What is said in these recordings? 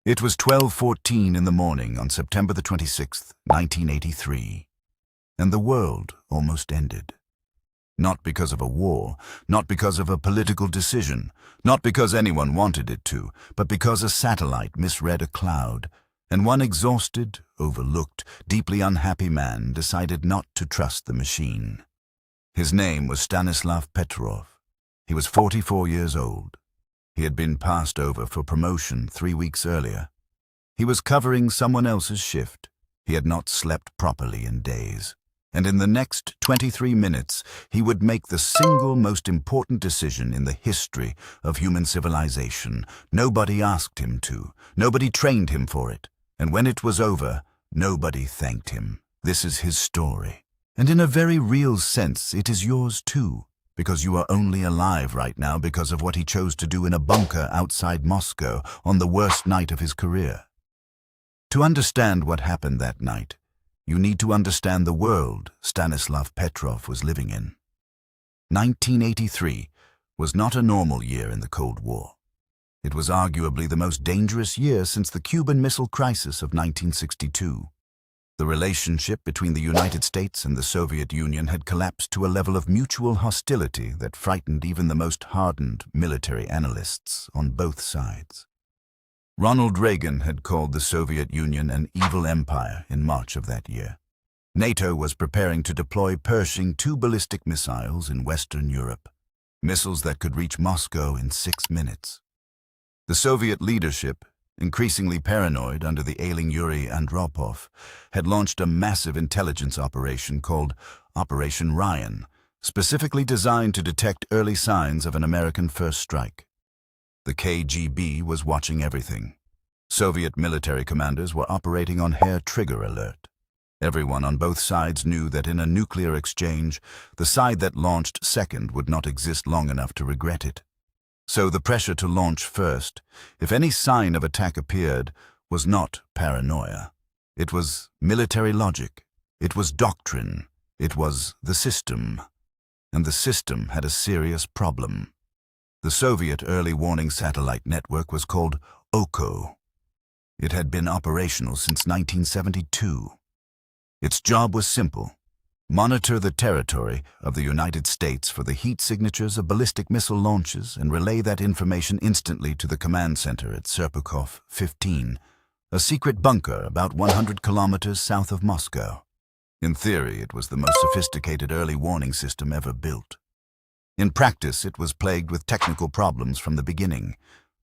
It was 12:14 in the morning on September the 26th, 1983, and the world almost ended. Not because of a war, not because of a political decision, not because anyone wanted it to, but because a satellite misread a cloud, and one exhausted, overlooked, deeply unhappy man decided not to trust the machine. His name was Stanislav Petrov. He was 44 years old. He had been passed over for promotion 3 weeks earlier. He was covering someone else's shift. He had not slept properly in days. And in the next 23 minutes, he would make the single most important decision in the history of human civilization. Nobody asked him to. Nobody trained him for it. And when it was over, nobody thanked him. This is his story. And in a very real sense, it is yours too. Because you are only alive right now because of what he chose to do in a bunker outside Moscow on the worst night of his career. To understand what happened that night, you need to understand the world Stanislav Petrov was living in. 1983 was not a normal year in the Cold War. It was arguably the most dangerous year since the Cuban Missile Crisis of 1962. The relationship between the United States and the Soviet Union had collapsed to a level of mutual hostility that frightened even the most hardened military analysts on both sides. Ronald Reagan had called the Soviet Union an evil empire in March of that year. NATO was preparing to deploy Pershing 2 ballistic missiles in Western Europe, missiles that could reach Moscow in 6 minutes. The Soviet leadership, increasingly paranoid under the ailing Yuri Andropov, had launched a massive intelligence operation called Operation Ryan, specifically designed to detect early signs of an American first strike. The KGB was watching everything. Soviet military commanders were operating on hair-trigger alert. Everyone on both sides knew that in a nuclear exchange, the side that launched second would not exist long enough to regret it. So the pressure to launch first, if any sign of attack appeared, was not paranoia. It was military logic. It was doctrine. It was the system. And the system had a serious problem. The Soviet early warning satellite network was called OKO. It had been operational since 1972. Its job was simple. Monitor the territory of the United States for the heat signatures of ballistic missile launches and relay that information instantly to the command center at Serpukhov 15, a secret bunker about 100 kilometers south of Moscow. In theory, it was the most sophisticated early warning system ever built. In practice, it was plagued with technical problems from the beginning.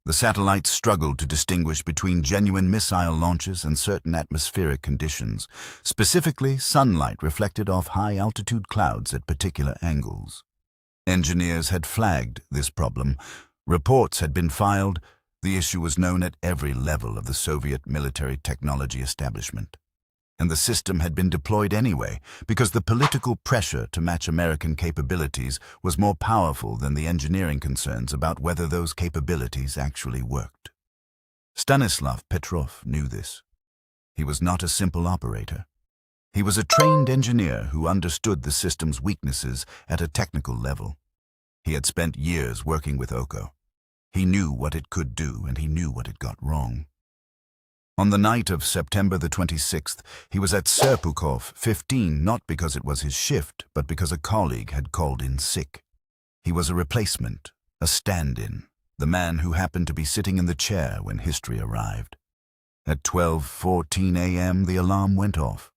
The satellites struggled to distinguish between genuine missile launches and certain atmospheric conditions, specifically sunlight reflected off high-altitude clouds at particular angles. Engineers had flagged this problem. Reports had been filed. The issue was known at every level of the Soviet military technology establishment. And the system had been deployed anyway, because the political pressure to match American capabilities was more powerful than the engineering concerns about whether those capabilities actually worked. Stanislav Petrov knew this. He was not a simple operator. He was a trained engineer who understood the system's weaknesses at a technical level. He had spent years working with OKO. He knew what it could do, and he knew what it got wrong. On the night of September the 26th, he was at Serpukhov 15 not because it was his shift, but because a colleague had called in sick. He was a replacement, a stand-in, the man who happened to be sitting in the chair when history arrived. At 12:14 a.m., the alarm went off.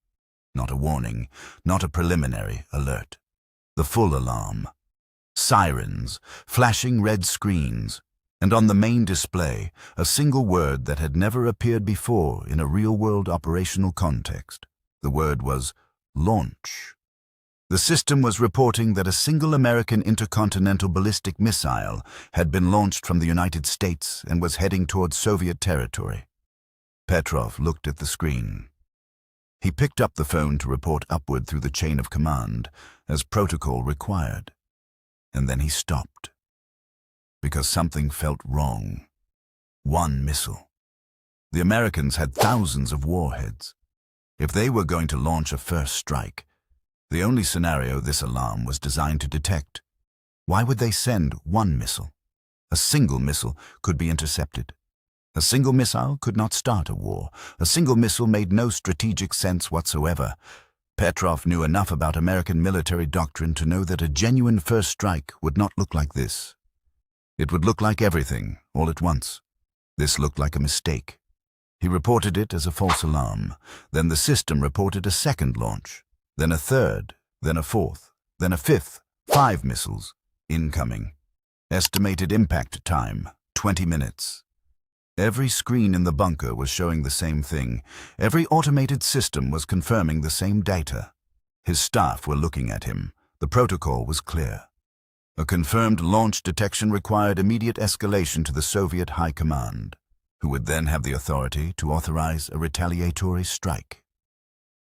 Not a warning, not a preliminary alert. The full alarm. Sirens, flashing red screens, and on the main display, a single word that had never appeared before in a real-world operational context. The word was launch. The system was reporting that a single American intercontinental ballistic missile had been launched from the United States and was heading towards Soviet territory. Petrov looked at the screen. He picked up the phone to report upward through the chain of command, as protocol required. And then he stopped. Because something felt wrong. One missile. The Americans had thousands of warheads. If they were going to launch a first strike, the only scenario this alarm was designed to detect. Why would they send one missile? A single missile could be intercepted. A single missile could not start a war. A single missile made no strategic sense whatsoever. Petrov knew enough about American military doctrine to know that a genuine first strike would not look like this. It would look like everything, all at once. This looked like a mistake. He reported it as a false alarm. Then the system reported a second launch, then a third, then a fourth, then a fifth, 5 missiles, incoming. Estimated impact time, 20 minutes. Every screen in the bunker was showing the same thing. Every automated system was confirming the same data. His staff were looking at him. The protocol was clear. A confirmed launch detection required immediate escalation to the Soviet High Command, who would then have the authority to authorize a retaliatory strike.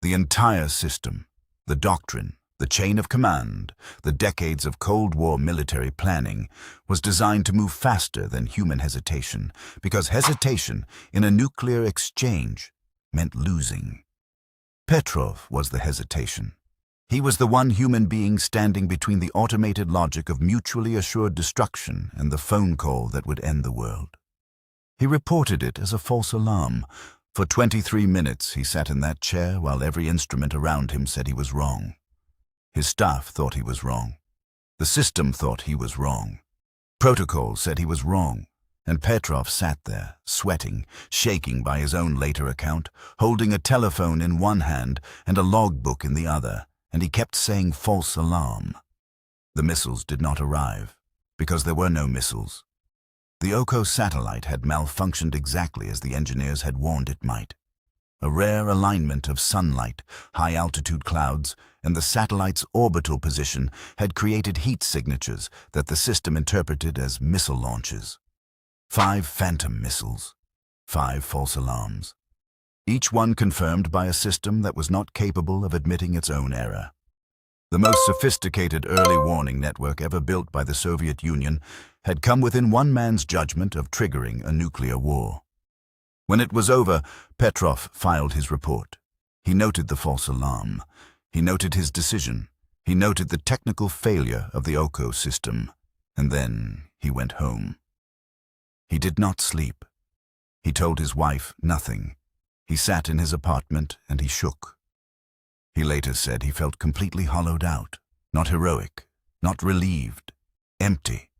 The entire system, the doctrine, the chain of command, the decades of Cold War military planning, was designed to move faster than human hesitation, because hesitation in a nuclear exchange meant losing. Petrov was the hesitation. He was the one human being standing between the automated logic of mutually assured destruction and the phone call that would end the world. He reported it as a false alarm. For 23 minutes he sat in that chair while every instrument around him said he was wrong. His staff thought he was wrong. The system thought he was wrong. Protocol said he was wrong. And Petrov sat there, sweating, shaking by his own later account, holding a telephone in one hand and a logbook in the other, and he kept saying false alarm. The missiles did not arrive, because there were no missiles. The Oko satellite had malfunctioned exactly as the engineers had warned it might. A rare alignment of sunlight, high-altitude clouds, and the satellite's orbital position had created heat signatures that the system interpreted as missile launches. 5 phantom missiles, 5 false alarms, each one confirmed by a system that was not capable of admitting its own error. The most sophisticated early warning network ever built by the Soviet Union had come within one man's judgment of triggering a nuclear war. When it was over, Petrov filed his report. He noted the false alarm. He noted his decision. He noted the technical failure of the Oko system. And then he went home. He did not sleep. He told his wife nothing. He sat in his apartment and he shook. He later said he felt completely hollowed out, not heroic, not relieved, empty,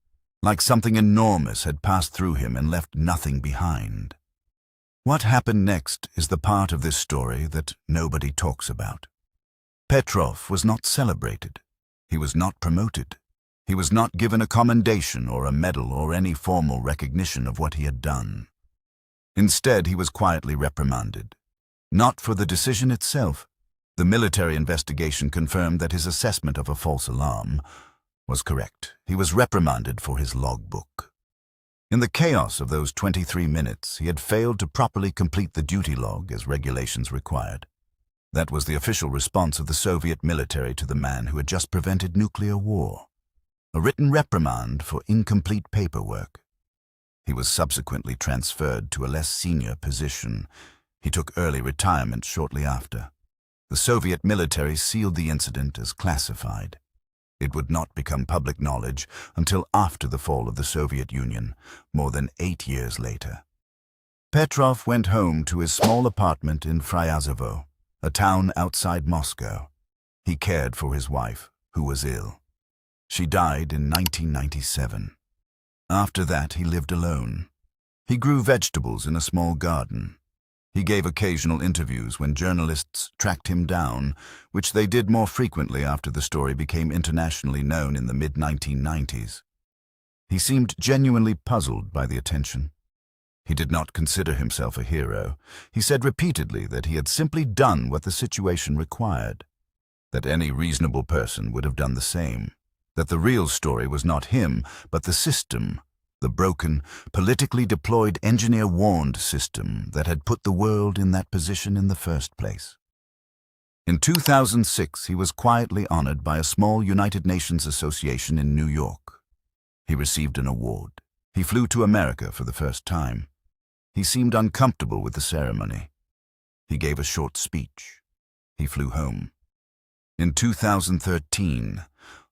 like something enormous had passed through him and left nothing behind. What happened next is the part of this story that nobody talks about. Petrov was not celebrated. He was not promoted. He was not given a commendation or a medal or any formal recognition of what he had done. Instead, he was quietly reprimanded. Not for the decision itself. The military investigation confirmed that his assessment of a false alarm was correct. He was reprimanded for his logbook. In the chaos of those 23 minutes, he had failed to properly complete the duty log as regulations required. That was the official response of the Soviet military to the man who had just prevented nuclear war. A written reprimand for incomplete paperwork. He was subsequently transferred to a less senior position. He took early retirement shortly after. The Soviet military sealed the incident as classified. It would not become public knowledge until after the fall of the Soviet Union, more than 8 years later. Petrov went home to his small apartment in Fryazovo, a town outside Moscow. He cared for his wife, who was ill. She died in 1997. After that, he lived alone. He grew vegetables in a small garden. He gave occasional interviews when journalists tracked him down, which they did more frequently after the story became internationally known in the mid-1990s. He seemed genuinely puzzled by the attention. He did not consider himself a hero. He said repeatedly that he had simply done what the situation required, that any reasonable person would have done the same, that the real story was not him, but the system, the broken, politically deployed engineer-warned system that had put the world in that position in the first place. In 2006, he was quietly honored by a small United Nations association in New York. He received an award. He flew to America for the first time. He seemed uncomfortable with the ceremony. He gave a short speech. He flew home. In 2013,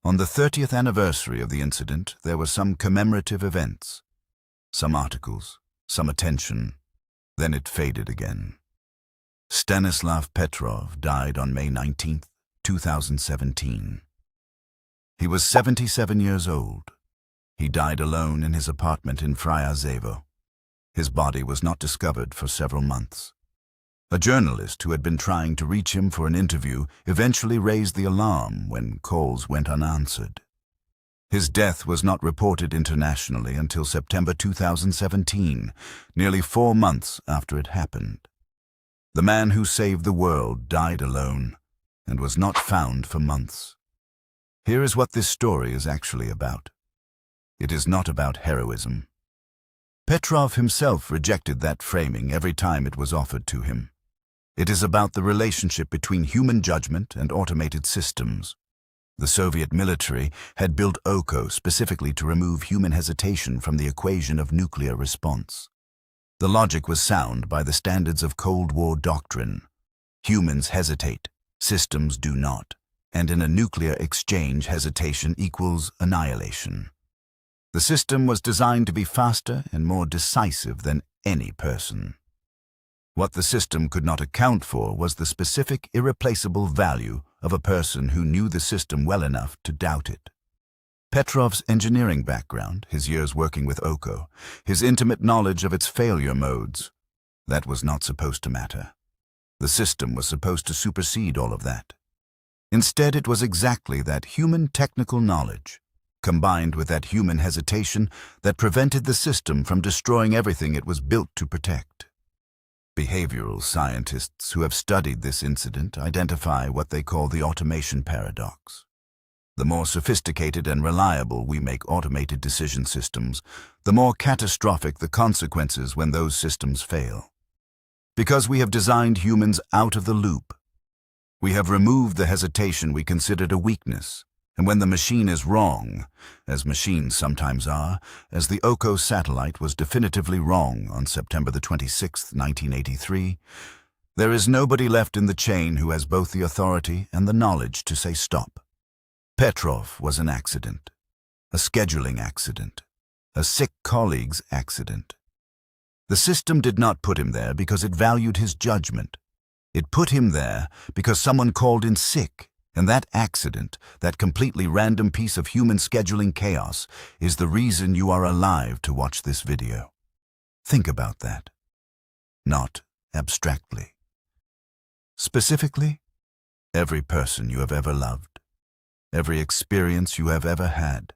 on the 30th anniversary of the incident, there were some commemorative events, some articles, some attention, then it faded again. Stanislav Petrov died on May 19, 2017. He was 77 years old. He died alone in his apartment in Fryazevo. His body was not discovered for several months. A journalist who had been trying to reach him for an interview eventually raised the alarm when calls went unanswered. His death was not reported internationally until September 2017, nearly 4 months after it happened. The man who saved the world died alone and was not found for months. Here is what this story is actually about. It is not about heroism. Petrov himself rejected that framing every time it was offered to him. It is about the relationship between human judgment and automated systems. The Soviet military had built OKO specifically to remove human hesitation from the equation of nuclear response. The logic was sound by the standards of Cold War doctrine. Humans hesitate, systems do not, and in a nuclear exchange, hesitation equals annihilation. The system was designed to be faster and more decisive than any person. What the system could not account for was the specific, irreplaceable value of a person who knew the system well enough to doubt it. Petrov's engineering background, his years working with OKO, his intimate knowledge of its failure modes, that was not supposed to matter. The system was supposed to supersede all of that. Instead, it was exactly that human technical knowledge, combined with that human hesitation, that prevented the system from destroying everything it was built to protect. Behavioral scientists who have studied this incident identify what they call the automation paradox. The more sophisticated and reliable we make automated decision systems, the more catastrophic the consequences when those systems fail. Because we have designed humans out of the loop, we have removed the hesitation we considered a weakness, and when the machine is wrong, as machines sometimes are, as the OKO satellite was definitively wrong on September 26, 1983, there is nobody left in the chain who has both the authority and the knowledge to say stop. Petrov was an accident, a scheduling accident, a sick colleague's accident. The system did not put him there because it valued his judgment. It put him there because someone called in sick, and that accident, that completely random piece of human scheduling chaos, is the reason you are alive to watch this video. Think about that. Not abstractly. Specifically, every person you have ever loved. Every experience you have ever had.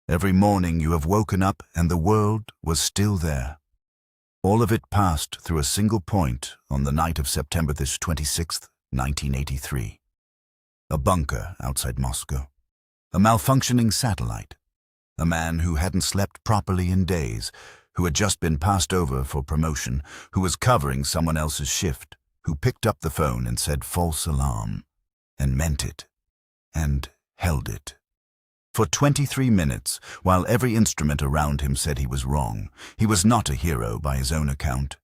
Every morning you have woken up and the world was still there. All of it passed through a single point on the night of September 26, 1983. A bunker outside Moscow. A malfunctioning satellite. A man who hadn't slept properly in days, who had just been passed over for promotion, who was covering someone else's shift, who picked up the phone and said false alarm, and meant it, and held it. For 23 minutes, while every instrument around him said he was wrong, he was not a hero by his own account.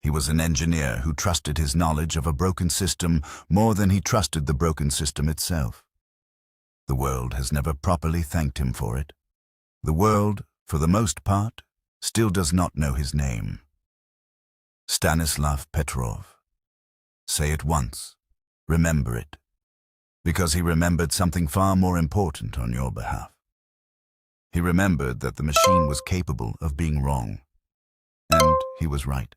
He was an engineer who trusted his knowledge of a broken system more than he trusted the broken system itself. The world has never properly thanked him for it. The world, for the most part, still does not know his name. Stanislav Petrov. Say it once. Remember it. Because he remembered something far more important on your behalf. He remembered that the machine was capable of being wrong. And he was right.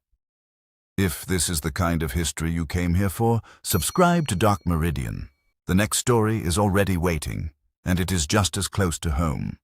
If this is the kind of history you came here for, subscribe to Doc Meridian. The next story is already waiting, and it is just as close to home.